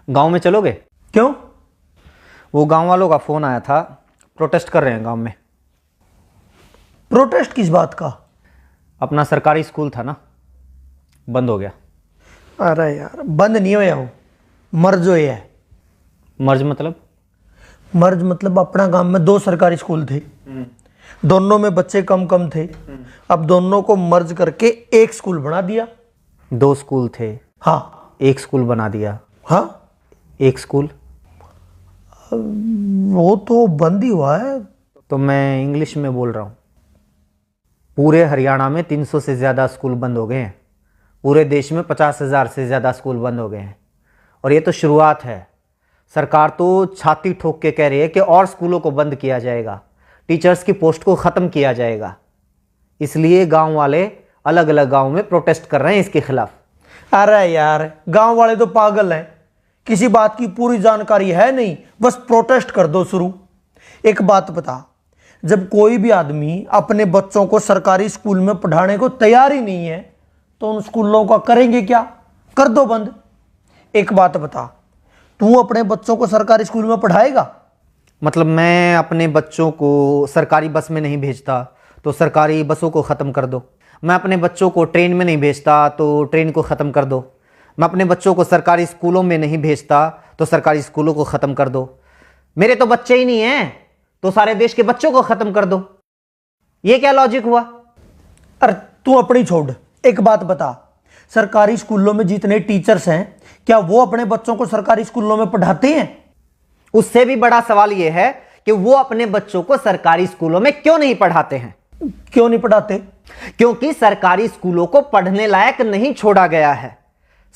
गांव में चलोगे? क्यों? वो गांव वालों का फोन आया था, प्रोटेस्ट कर रहे हैं गांव में। प्रोटेस्ट किस बात का? अपना सरकारी स्कूल था ना, बंद हो गया। अरे यार, बंद नहीं होया हो, मर्ज होया है। मर्ज मतलब? मर्ज मतलब अपना गांव में 2 सरकारी स्कूल थे, दोनों में बच्चे कम कम थे। अब दोनों को मर्ज करके एक स्कूल बना दिया। 2 स्कूल थे, हाँ। एक स्कूल बना दिया। हाँ, एक स्कूल वो तो बंद ही हुआ है। तो मैं इंग्लिश में बोल रहा हूँ। पूरे हरियाणा में 300 से ज़्यादा स्कूल बंद हो गए हैं। पूरे देश में 50,000 से ज़्यादा स्कूल बंद हो गए हैं। और ये तो शुरुआत है। सरकार तो छाती ठोक के कह रही है कि और स्कूलों को बंद किया जाएगा, टीचर्स की पोस्ट को ख़त्म किया जाएगा। इसलिए गांव वाले अलग अलग गांव में प्रोटेस्ट कर रहे हैं इसके खिलाफ। अरे यार, गांव वाले तो पागल हैं, किसी बात की पूरी जानकारी है नहीं, बस प्रोटेस्ट कर दो शुरू। एक बात बता, जब कोई भी आदमी अपने बच्चों को सरकारी स्कूल में पढ़ाने को तैयार ही नहीं है तो उन स्कूलों का करेंगे क्या? कर दो बंद। एक बात बता, तू अपने बच्चों को सरकारी स्कूल में पढ़ाएगा? मतलब मैं अपने बच्चों को सरकारी बस में नहीं भेजता तो सरकारी बसों को ख़त्म कर दो। मैं अपने बच्चों को ट्रेन में नहीं भेजता तो ट्रेन को ख़त्म कर दो। मैं अपने बच्चों को सरकारी स्कूलों में नहीं भेजता तो सरकारी स्कूलों को ख़त्म कर दो। मेरे तो बच्चे ही नहीं हैं तो सारे देश के बच्चों को ख़त्म कर दो। ये क्या लॉजिक हुआ? अरे तू अपनी छोड़, एक बात बता, सरकारी स्कूलों में जितने टीचर्स हैं क्या वो अपने बच्चों को सरकारी स्कूलों में पढ़ाते हैं? उससे भी बड़ा सवाल यह है कि वो अपने बच्चों को सरकारी स्कूलों में क्यों नहीं पढ़ाते हैं। क्यों नहीं पढ़ाते? क्योंकि सरकारी स्कूलों को पढ़ने लायक नहीं छोड़ा गया है।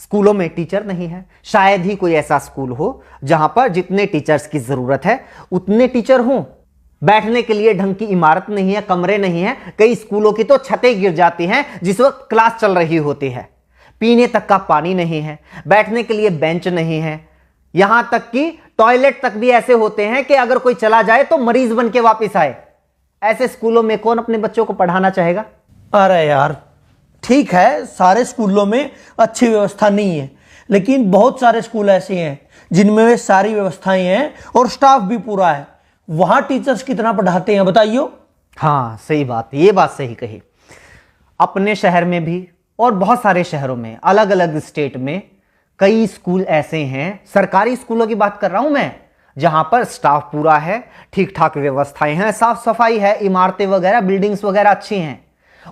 स्कूलों में टीचर नहीं है। शायद ही कोई ऐसा स्कूल हो जहां पर जितने टीचर्स की जरूरत है उतने टीचर हों। बैठने के लिए ढंग की इमारत नहीं है, कमरे नहीं है। कई स्कूलों की तो छतें गिर जाती हैं जिस वक्त क्लास चल रही होती है। पीने तक का पानी नहीं है, बैठने के लिए बेंच नहीं है। यहां तक कि टॉयलेट तक भी ऐसे होते हैं कि अगर कोई चला जाए तो मरीज बन के वापस आए। ऐसे स्कूलों में कौन अपने बच्चों को पढ़ाना चाहेगा? अरे यार ठीक है, सारे स्कूलों में अच्छी व्यवस्था नहीं है, लेकिन बहुत सारे स्कूल ऐसे हैं जिनमें वे सारी व्यवस्थाएं हैं और स्टाफ भी पूरा है। वहां टीचर्स कितना पढ़ाते हैं बताइयो? हाँ सही बात, ये बात सही कही। अपने शहर में भी और बहुत सारे शहरों में, अलग अलग स्टेट में कई स्कूल ऐसे हैं, सरकारी स्कूलों की बात कर रहा हूं मैं, जहां पर स्टाफ पूरा है, ठीक ठाक व्यवस्थाएं हैं, साफ सफाई है, इमारतें वगैरह, बिल्डिंग्स वगैरह अच्छी हैं।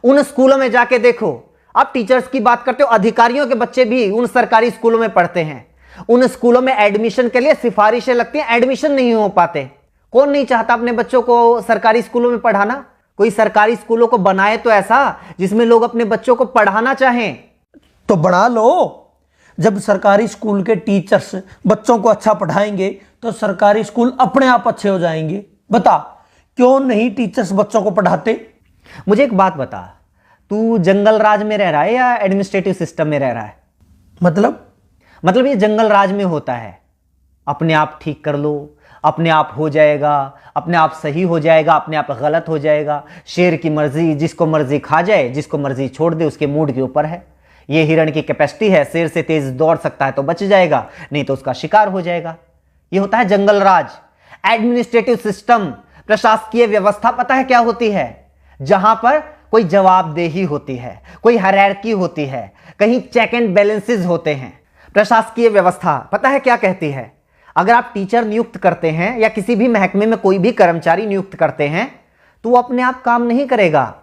उन स्कूलों में जाके देखो। आप टीचर्स की बात करते हो, अधिकारियों के बच्चे भी उन सरकारी स्कूलों में पढ़ते हैं। उन स्कूलों में एडमिशन के लिए सिफारिशें लगती हैं, एडमिशन नहीं हो पाते। कौन नहीं चाहता अपने बच्चों को सरकारी स्कूलों में पढ़ाना? कोई सरकारी स्कूलों को बनाए तो ऐसा जिसमें लोग अपने बच्चों को पढ़ाना चाहें। तो बना लो। जब सरकारी स्कूल के टीचर्स बच्चों को अच्छा पढ़ाएंगे तो सरकारी स्कूल अपने आप अच्छे हो जाएंगे। बता, क्यों नहीं टीचर्स बच्चों को पढ़ाते? मुझे एक बात बता, तू जंगल राज में रह रहा है या एडमिनिस्ट्रेटिव सिस्टम में रह रहा है? मतलब ये जंगल राज में होता है, अपने आप ठीक कर लो, अपने आप हो जाएगा, अपने आप सही हो जाएगा, अपने आप गलत हो जाएगा। शेर की मर्जी, जिसको मर्जी खा जाए, जिसको मर्जी छोड़ दे, उसके मूड के ऊपर है। ये हिरण की कैपेसिटी है, शेर से तेज दौड़ सकता है तो बच जाएगा, नहीं तो उसका शिकार हो जाएगा। ये होता है जंगल राज। एडमिनिस्ट्रेटिव सिस्टम, प्रशासकीय व्यवस्था पता है क्या होती है? जहां पर कोई जवाबदेही होती है, कोई हायरार्की होती है, कहीं चेक एंड बैलेंसेस होते हैं। प्रशासकीय व्यवस्था पता है क्या कहती है? अगर आप टीचर नियुक्त करते हैं या किसी भी महकमे में कोई भी कर्मचारी नियुक्त करते हैं तो वो अपने आप काम नहीं करेगा,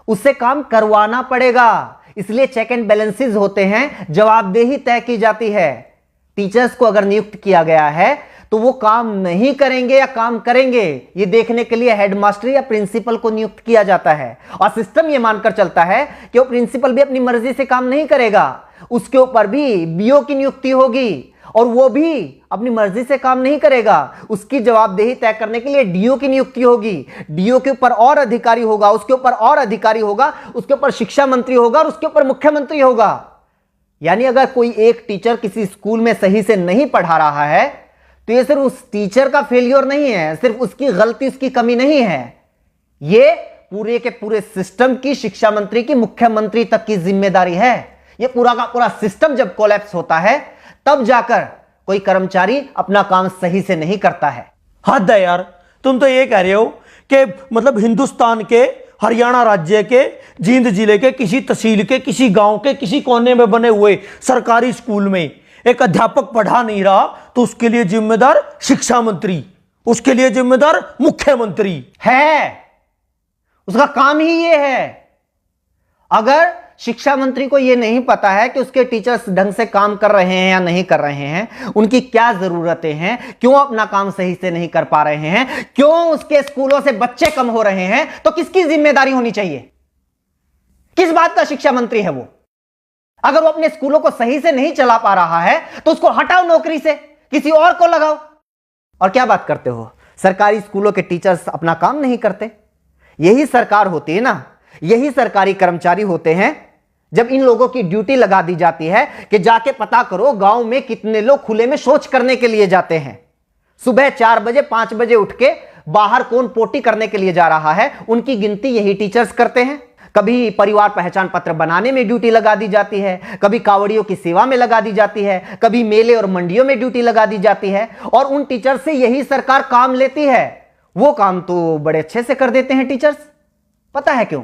उससे काम करवाना पड़ेगा। इसलिए चेक एंड बैलेंसेस होते हैं, जवाबदेही तय की जाती है। टीचर्स को अगर नियुक्त किया गया है तो वो काम नहीं करेंगे या काम करेंगे, ये देखने के लिए हेडमास्टर या प्रिंसिपल को नियुक्त किया जाता है। और सिस्टम ये मानकर चलता है कि वो प्रिंसिपल भी अपनी मर्जी से काम नहीं करेगा, उसके ऊपर भी बीओ की नियुक्ति होगी और वो भी अपनी मर्जी से काम नहीं करेगा। उसकी जवाबदेही तय करने के लिए डीओ की नियुक्ति होगी। डीओ के ऊपर और अधिकारी होगा, उसके ऊपर और अधिकारी होगा, उसके ऊपर शिक्षा मंत्री होगा और उसके ऊपर मुख्यमंत्री होगा। यानी अगर कोई एक टीचर किसी स्कूल में सही से नहीं पढ़ा रहा है तो ये सिर्फ उस टीचर का फेलियर नहीं है, सिर्फ उसकी गलती, उसकी कमी नहीं है, ये पूरे के पूरे सिस्टम की, शिक्षा मंत्री की, मुख्यमंत्री तक की जिम्मेदारी है। ये पूरा का पूरा सिस्टम जब कोलैप्स होता है तब जाकर कोई कर्मचारी अपना काम सही से नहीं करता है। हद है यार, तुम तो ये कह रहे हो कि मतलब हिंदुस्तान के हरियाणा राज्य के जींद जिले के किसी तहसील के किसी गांव के किसी कोने में बने हुए सरकारी स्कूल में एक अध्यापक पढ़ा नहीं रहा तो उसके लिए जिम्मेदार शिक्षा मंत्री, उसके लिए जिम्मेदार मुख्यमंत्री है। उसका काम ही ये है। अगर शिक्षा मंत्री को यह नहीं पता है कि उसके टीचर्स ढंग से काम कर रहे हैं या नहीं कर रहे हैं, उनकी क्या जरूरतें हैं, क्यों अपना काम सही से नहीं कर पा रहे हैं, क्यों उसके स्कूलों से बच्चे कम हो रहे हैं, तो किसकी जिम्मेदारी होनी चाहिए? किस बात का शिक्षा मंत्री है वो? अगर वो अपने स्कूलों को सही से नहीं चला पा रहा है तो उसको हटाओ नौकरी से, किसी और को लगाओ। और क्या बात करते हो, सरकारी स्कूलों के टीचर्स अपना काम नहीं करते? यही सरकार होती है ना, यही सरकारी कर्मचारी होते हैं जब इन लोगों की ड्यूटी लगा दी जाती है कि जाके पता करो गांव में कितने लोग खुले में शौच करने के लिए जाते हैं। सुबह 4 बजे 5 बजे उठ के बाहर कौन पोटी करने के लिए जा रहा है, उनकी गिनती यही टीचर्स करते हैं। कभी परिवार पहचान पत्र बनाने में ड्यूटी लगा दी जाती है, कभी कावड़ियों की सेवा में लगा दी जाती है, कभी मेले और मंडियों में ड्यूटी लगा दी जाती है, और उन टीचर्स से यही सरकार काम लेती है। वो काम तो बड़े अच्छे से कर देते हैं टीचर्स। पता है क्यों?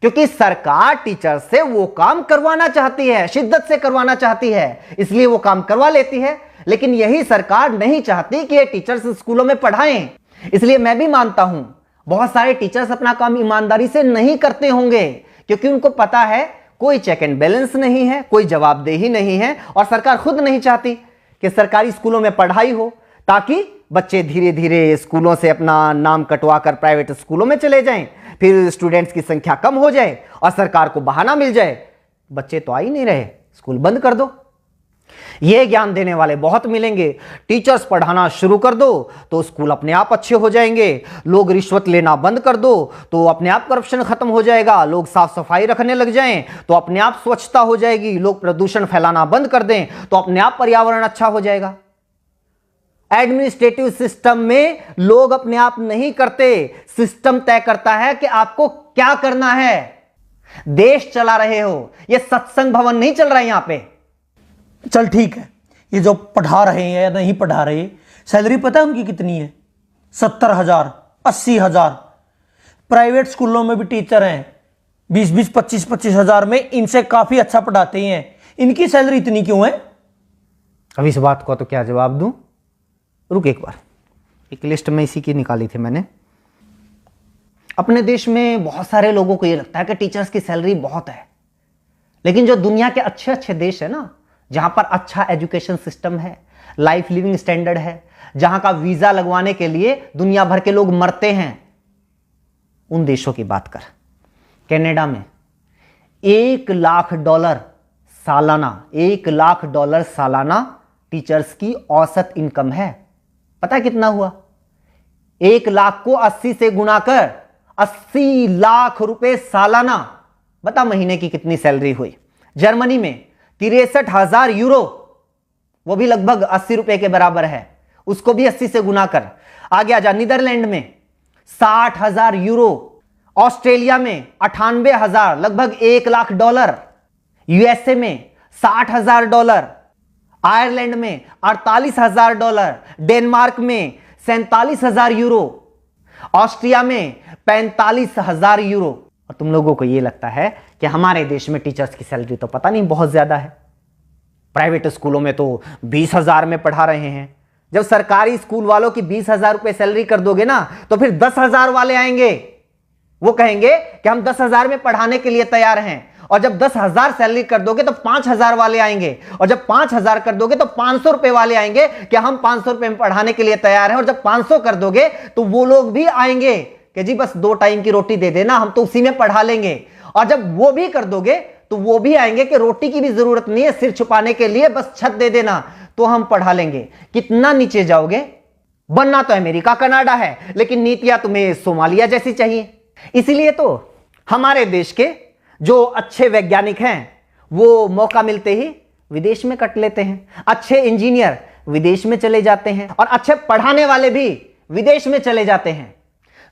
क्योंकि सरकार टीचर से वो काम करवाना चाहती है, शिद्दत से करवाना चाहती है, इसलिए वो काम करवा लेती है। लेकिन यही सरकार नहीं चाहती कि ये टीचर्स स्कूलों में पढ़ाएं। इसलिए मैं भी मानता हूं बहुत सारे टीचर्स अपना काम ईमानदारी से नहीं करते होंगे, क्योंकि उनको पता है कोई चेक एंड बैलेंस नहीं है, कोई जवाबदेही नहीं है, और सरकार खुद नहीं चाहती कि सरकारी स्कूलों में पढ़ाई हो, ताकि बच्चे धीरे धीरे स्कूलों से अपना नाम कटवा कर प्राइवेट स्कूलों में चले जाएं, फिर स्टूडेंट्स की संख्या कम हो जाए और सरकार को बहाना मिल जाए, बच्चे तो आ ही नहीं रहे, स्कूल बंद कर दो। ये ज्ञान देने वाले बहुत मिलेंगे। टीचर्स पढ़ाना शुरू कर दो तो स्कूल अपने आप अच्छे हो जाएंगे। लोग रिश्वत लेना बंद कर दो तो अपने आप करप्शन खत्म हो जाएगा। लोग साफ सफाई रखने लग जाएं तो अपने आप स्वच्छता हो जाएगी। लोग प्रदूषण फैलाना बंद कर दें तो अपने आप पर्यावरण अच्छा हो जाएगा। एडमिनिस्ट्रेटिव सिस्टम में लोग अपने आप नहीं करते, सिस्टम तय करता है कि आपको क्या करना है। देश चला रहे हो, यह सत्संग भवन नहीं चल रहा है यहां पे। चल ठीक है, ये जो पढ़ा रहे हैं या नहीं पढ़ा रहे, सैलरी पता है उनकी कितनी है? 70,000, 80,000। प्राइवेट स्कूलों में भी टीचर हैं 20-20, 25-25 हजार में, इनसे काफी अच्छा पढ़ाते हैं। इनकी सैलरी इतनी क्यों है? अब इस बात को तो क्या जवाब दूं? रुक एक बार, एक लिस्ट में इसी की निकाली थी मैंने। अपने देश में बहुत सारे लोगों को यह लगता है कि टीचर्स की सैलरी बहुत है, लेकिन जो दुनिया के अच्छे अच्छे देश है ना, जहां पर अच्छा एजुकेशन सिस्टम है, लाइफ लिविंग स्टैंडर्ड है, जहां का वीजा लगवाने के लिए दुनिया भर के लोग मरते हैं, उन देशों की बात कर। कनाडा में $1,00,000 सालाना, $1,00,000 सालाना टीचर्स की औसत इनकम है। पता है कितना हुआ? 1,00,000 को 80 से गुणा कर 80 लाख रुपए सालाना। बता महीने की कितनी सैलरी हुई? जर्मनी में 63,000 यूरो, वो भी लगभग 80 रुपए के बराबर है, उसको भी 80 से गुना कर। आगे आजा, नीदरलैंड में 60,000 यूरो, ऑस्ट्रेलिया में 98,000, लगभग $1,00,000, यूएसए में $60,000, आयरलैंड में $48,000, डेनमार्क में 47,000 यूरो, ऑस्ट्रिया में 45,000 यूरो। और तुम लोगों को यह लगता है कि हमारे देश में टीचर्स की सैलरी तो पता नहीं बहुत ज्यादा है। प्राइवेट स्कूलों में तो 20,000 में पढ़ा रहे हैं। जब सरकारी स्कूल वालों की 20,000 रुपए सैलरी कर दोगे ना, तो फिर 10,000 वाले आएंगे, वो कहेंगे कि हम 10,000 में पढ़ाने के लिए तैयार हैं। और जब 10,000 सैलरी कर दोगे तो 5,000 वाले आएंगे, और जब 5,000 कर दोगे तो 500 रुपए वाले आएंगे कि हम 500 रुपए में पढ़ाने के लिए तैयार हैं। और जब 500 कर दोगे तो वो लोग भी आएंगे कि जी बस 2 टाइम की रोटी दे देना, हम तो उसी में पढ़ा लेंगे। और जब वो भी कर दोगे तो वो भी आएंगे कि रोटी की भी जरूरत नहीं है, सिर छुपाने के लिए बस छत दे देना तो हम पढ़ा लेंगे। कितना नीचे जाओगे? बनना तो अमेरिका कनाडा है, लेकिन नीतियां तुम्हें सोमालिया जैसी चाहिए। इसीलिए तो हमारे देश के जो अच्छे वैज्ञानिक हैं वो मौका मिलते ही विदेश में कट लेते हैं। अच्छे इंजीनियर विदेश में चले जाते हैं, और अच्छे पढ़ाने वाले भी विदेश में चले जाते हैं।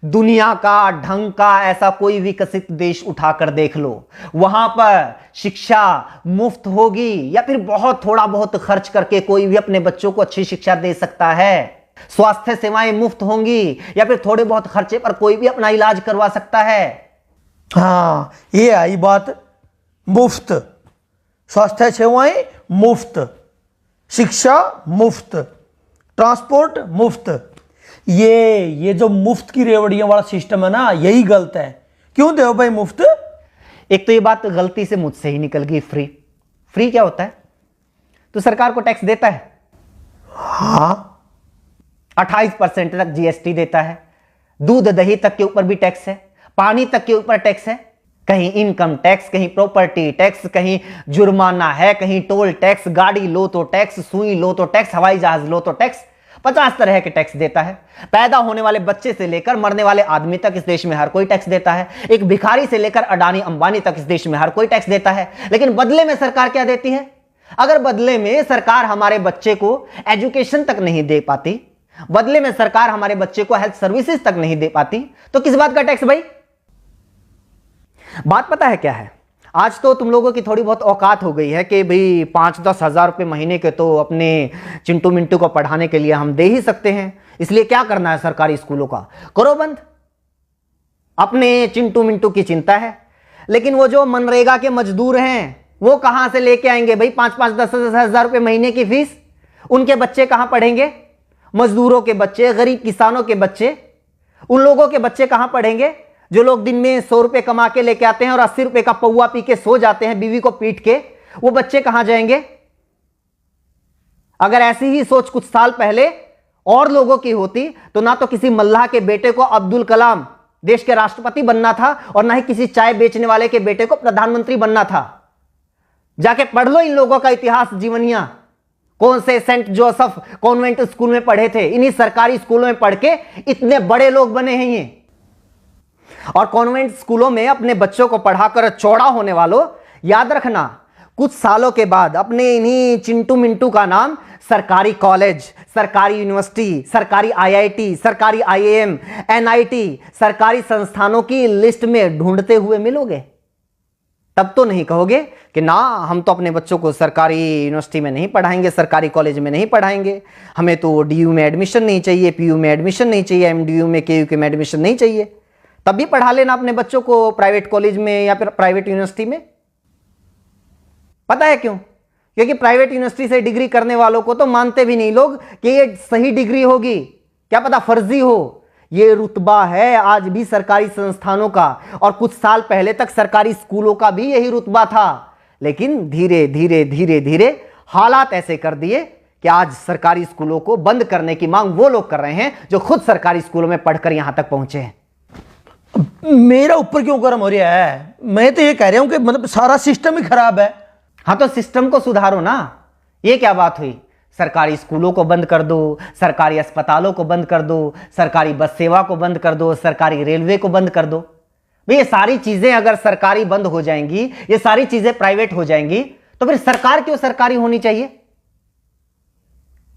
दुनिया का ढंग का ऐसा कोई विकसित देश उठाकर देख लो, वहां पर शिक्षा मुफ्त होगी या फिर बहुत थोड़ा बहुत खर्च करके कोई भी अपने बच्चों को अच्छी शिक्षा दे सकता है। स्वास्थ्य सेवाएं मुफ्त होंगी या फिर थोड़े बहुत खर्चे पर कोई भी अपना इलाज करवा सकता है। हाँ, ये आई बात, मुफ्त स्वास्थ्य सेवाएं मुफ्त, शिक्षा मुफ्त, ट्रांसपोर्ट मुफ्त। ये जो मुफ्त की रेवड़ियों वाला सिस्टम है ना, यही गलत है। क्यों दे भाई मुफ्त? एक तो ये बात गलती से मुझसे ही निकल गई, फ्री। फ्री क्या होता है? तो सरकार को टैक्स देता है, हाँ 28% तक जीएसटी देता है, दूध दही तक के ऊपर भी टैक्स है, पानी तक के ऊपर टैक्स है, कहीं इनकम टैक्स, कहीं प्रॉपर्टी टैक्स, कहीं जुर्माना है, कहीं टोल टैक्स, गाड़ी लो तो टैक्स, सुई लो तो टैक्स, हवाई जहाज लो तो टैक्स, 50 तरह के टैक्स देता है। पैदा होने वाले बच्चे से लेकर मरने वाले आदमी तक इस देश में हर कोई टैक्स देता है। एक भिखारी से लेकर अडानी अंबानी तक इस देश में हर कोई टैक्स देता है। लेकिन बदले में सरकार क्या देती है? अगर बदले में सरकार हमारे बच्चे को एजुकेशन तक नहीं दे पाती, बदले में सरकार हमारे बच्चे को हेल्थ सर्विसेज तक नहीं दे पाती, तो किस बात का टैक्स भाई? बात पता है क्या है? आज तो तुम लोगों की थोड़ी बहुत औकात हो गई है कि भाई 5-10 हजार रुपए महीने के तो अपने चिंटू मिंटू को पढ़ाने के लिए हम दे ही सकते हैं, इसलिए क्या करना है सरकारी स्कूलों का, करो बंद। अपने चिंटू मिंटू की चिंता है, लेकिन वो जो मनरेगा के मजदूर हैं वो कहां से लेके आएंगे भाई 5-5, 10-10 हजार रुपए महीने की फीस? उनके बच्चे कहां पढ़ेंगे? मजदूरों के बच्चे, गरीब किसानों के बच्चे, उन लोगों के बच्चे कहां पढ़ेंगे जो लोग दिन में 100 रुपए कमा के लेके आते हैं और 80 रुपए का पौवा पी के सो जाते हैं बीवी को पीट के? वो बच्चे कहां जाएंगे? अगर ऐसी ही सोच कुछ साल पहले और लोगों की होती तो ना तो किसी मल्लाह के बेटे को अब्दुल कलाम देश के राष्ट्रपति बनना था और ना ही किसी चाय बेचने वाले के बेटे को प्रधानमंत्री बनना था। जाके पढ़ लो इन लोगों का इतिहास, जीवनियां। कौन से सेंट जोसेफ कॉन्वेंट स्कूल में पढ़े थे, इन्हीं सरकारी स्कूलों में पढ़ के इतने बड़े लोग बने हैं ये। और कॉन्वेंट स्कूलों में अपने बच्चों को पढ़ाकर चौड़ा होने वालों, याद रखना कुछ सालों के बाद अपने इन्हीं चिंटू मिंटू का नाम सरकारी कॉलेज, सरकारी यूनिवर्सिटी, सरकारी आईआईटी, सरकारी आईएएम, एनआईटी, सरकारी संस्थानों की लिस्ट में ढूंढते हुए मिलोगे। तब तो नहीं कहोगे कि ना हम तो अपने बच्चों को सरकारी यूनिवर्सिटी में नहीं पढ़ाएंगे, सरकारी कॉलेज में नहीं पढ़ाएंगे, हमें तो डीयू में एडमिशन नहीं चाहिए, पीयू में एडमिशन नहीं चाहिए, एमडीयू में केयू में एडमिशन नहीं चाहिए। तब भी पढ़ा लेना अपने बच्चों को प्राइवेट कॉलेज में या फिर प्राइवेट यूनिवर्सिटी में। पता है क्यों? क्योंकि प्राइवेट यूनिवर्सिटी से डिग्री करने वालों को तो मानते भी नहीं लोग कि ये सही डिग्री होगी, क्या पता फर्जी हो। ये रुतबा है आज भी सरकारी संस्थानों का, और कुछ साल पहले तक सरकारी स्कूलों का भी यही रुतबा था। लेकिन धीरे धीरे धीरे धीरे हालात ऐसे कर दिए कि आज सरकारी स्कूलों को बंद करने की मांग वो लोग कर रहे हैं जो खुद सरकारी स्कूलों में पढ़कर यहां तक पहुंचे हैं। मेरा ऊपर क्यों गर्म हो रहा है? मैं तो ये कह रहा हूं कि मतलब सारा सिस्टम ही खराब है। हाँ तो सिस्टम को सुधारो ना। ये क्या बात हुई? सरकारी स्कूलों को बंद कर दो, सरकारी अस्पतालों को बंद कर दो, सरकारी बस सेवा को बंद कर दो, सरकारी रेलवे को बंद कर दो। भाई ये सारी चीजें अगर सरकारी बंद हो जाएंगी, ये सारी चीजें प्राइवेट हो जाएंगी, तो फिर सरकार क्यों सरकारी होनी चाहिए?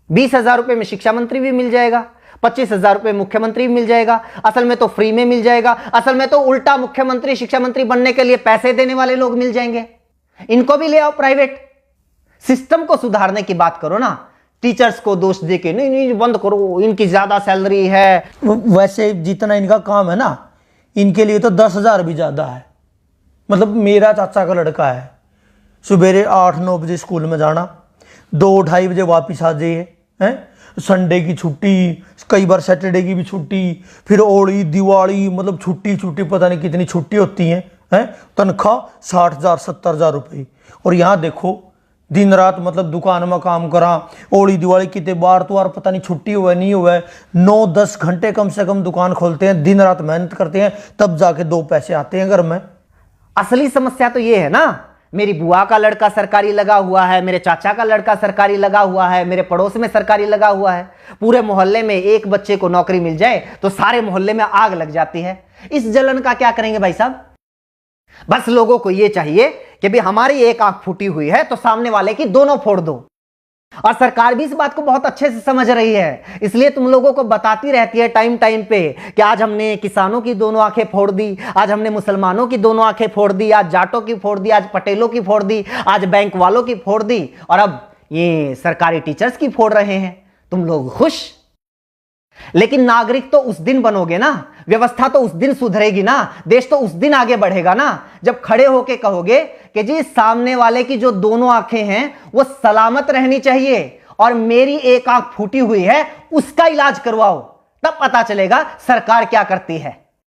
20,000 रुपए में शिक्षा मंत्री भी मिल जाएगा, 25,000 रुपए मुख्यमंत्री भी मिल जाएगा, असल में तो फ्री में मिल जाएगा। असल में तो उल्टा मुख्यमंत्री शिक्षा मंत्री बनने के लिए पैसे देने वाले लोग मिल जाएंगे। इनको भी ले आओ प्राइवेट। सिस्टम को सुधारने की बात करो ना, टीचर्स को दोष देके नहीं नहीं बंद करो, इनकी ज्यादा सैलरी है। वैसे जितना इनका काम है ना, इनके लिए तो 10,000 भी ज्यादा है। मतलब मेरा चाचा का लड़का है, सुबेरे 8-9 बजे स्कूल में जाना, 2-2:30 बजे वापिस आ जाइए, हैं संडे की छुट्टी, कई बार सैटरडे की भी छुट्टी, फिर होली दिवाली, मतलब छुट्टी छुट्टी पता नहीं कितनी छुट्टी होती हैं। तनख्वाह 60,000 70,000 रुपये। और यहाँ देखो दिन रात मतलब दुकान में काम करा, होली दिवाली कितने बार तो पता नहीं छुट्टी हुआ नहीं हुआ, 9-10 घंटे कम से कम दुकान खोलते हैं, दिन रात मेहनत करते हैं, तब जाके 2 पैसे आते हैं घर में। असली समस्या तो ये है ना, मेरी बुआ का लड़का सरकारी लगा हुआ है, मेरे चाचा का लड़का सरकारी लगा हुआ है, मेरे पड़ोस में सरकारी लगा हुआ है। पूरे मोहल्ले में एक बच्चे को नौकरी मिल जाए तो सारे मोहल्ले में आग लग जाती है। इस जलन का क्या करेंगे भाई साहब? बस लोगों को यह चाहिए कि भी हमारी एक आंख फूटी हुई है तो सामने वाले की दोनों फोड़ दो। और सरकार भी इस बात को बहुत अच्छे से समझ रही है, इसलिए तुम लोगों को बताती रहती है टाइम टाइम पे कि आज हमने किसानों की दोनों आंखें फोड़ दी, आज हमने मुसलमानों की दोनों आंखें फोड़ दी, आज जाटों की फोड़ दी, आज पटेलों की फोड़ दी, आज बैंक वालों की फोड़ दी, और अब ये सरकारी टीचर्स की फोड़ रहे हैं। तुम लोग खुश। लेकिन नागरिक तो उस दिन बनोगे ना, व्यवस्था तो उस दिन सुधरेगी ना, देश तो उस दिन आगे बढ़ेगा ना, जब खड़े होके कहोगे कि जी सामने वाले की जो दोनों आंखें हैं वो सलामत रहनी चाहिए और मेरी एक आंख फूटी हुई है उसका इलाज करवाओ, तब पता चलेगा सरकार क्या करती है।